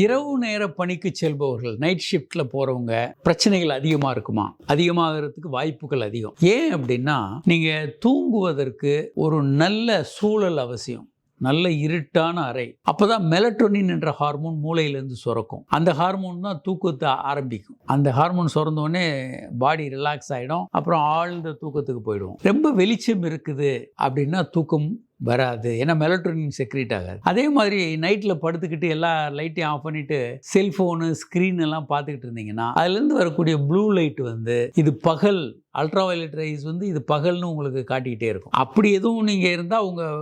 இரவு நேர பணிக்கு செல்பவர்கள், நைட் ஷிஃப்ட்ல போறவங்க பிரச்சனைகள் அதிகமா இருக்குமா? அதிகமாகறதுக்கு வாய்ப்புகள் அதிகம். ஏன் அப்படின்னா, நீங்க தூங்குவதற்கு ஒரு நல்ல சூழல் அவசியம். நல்ல இருட்டான அறை. அப்பதான் மெலட்டோனின் என்ற ஹார்மோன் மூளையிலேருந்து சுரக்கும். அந்த ஹார்மோன் தான் தூக்கத்தை ஆரம்பிக்கும். அந்த ஹார்மோன் சுரந்த உடனே பாடி ரிலாக்ஸ் ஆகிடும். அப்புறம் ஆழ்ந்த தூக்கத்துக்கு போயிடுவோம். ரொம்ப வெளிச்சம் இருக்குது அப்படின்னா தூக்கம் வராது. ஏன்னா மெலட்டோனின் செக்ரீட் ஆகாது. அதே மாதிரி நைட்டில் படுத்துக்கிட்டு எல்லா லைட்டையும் ஆஃப் பண்ணிட்டு செல்ஃபோனு ஸ்க்ரீன் எல்லாம் பார்த்துக்கிட்டு இருந்தீங்கன்னா அதுலேருந்து வரக்கூடிய ப்ளூ லைட் இது பகல் அல்ட்ராவயலட் ரைஸ் இது பகல்னு உங்களுக்கு காட்டிக்கிட்டே இருக்கும். அப்படி எதுவும் நீங்கள் இருந்தால் உங்கள்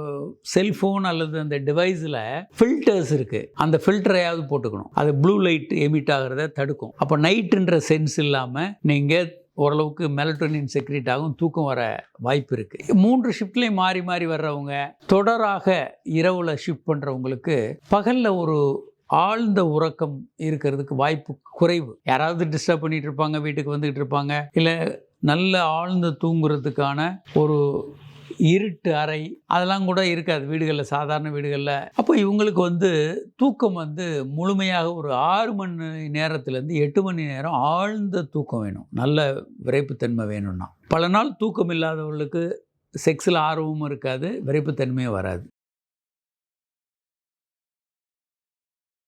செல்ஃபோன் அல்லது அந்த டிவைஸில் ஃபில்டர்ஸ் இருக்குது. அந்த ஃபில்டரையாவது போட்டுக்கணும். அது ப்ளூ லைட் எமிட் ஆகிறத தடுக்கும். அப்போ நைட்டுன்ற சென்ஸ் இல்லாமல் நீங்கள் ஓரளவுக்கு மெலட்டோனின் செக்ரீட் ஆகும், தூக்கம் வர வாய்ப்பு இருக்குது. 3 ஷிஃப்ட்லேயும் மாறி மாறி வர்றவங்க, தொடராக இரவில் ஷிஃப்ட் பண்ணுறவங்களுக்கு பகலில் ஒரு ஆழ்ந்த உறக்கம் இருக்கிறதுக்கு வாய்ப்பு குறைவு. யாராவது டிஸ்டர்ப் பண்ணிகிட்டு இருப்பாங்க, வீட்டுக்கு வந்துக்கிட்டு இருப்பாங்க, இல்லை நல்ல ஆழ்ந்து தூங்குறதுக்கான ஒரு இருட்டு அறை அதெல்லாம் கூட இருக்காது வீடுகளில், சாதாரண வீடுகளில். அப்போ இவங்களுக்கு தூக்கம் முழுமையாக ஒரு 6 மணி நேரத்துலேருந்து 8 மணி நேரம் ஆழ்ந்த தூக்கம் வேணும். நல்ல விரைப்புத்தன்மை வேணும்னா. பல நாள் தூக்கம் இல்லாதவர்களுக்கு செக்ஸில் ஆர்வமும் இருக்காது, விரைப்புத்தன்மையும் வராது.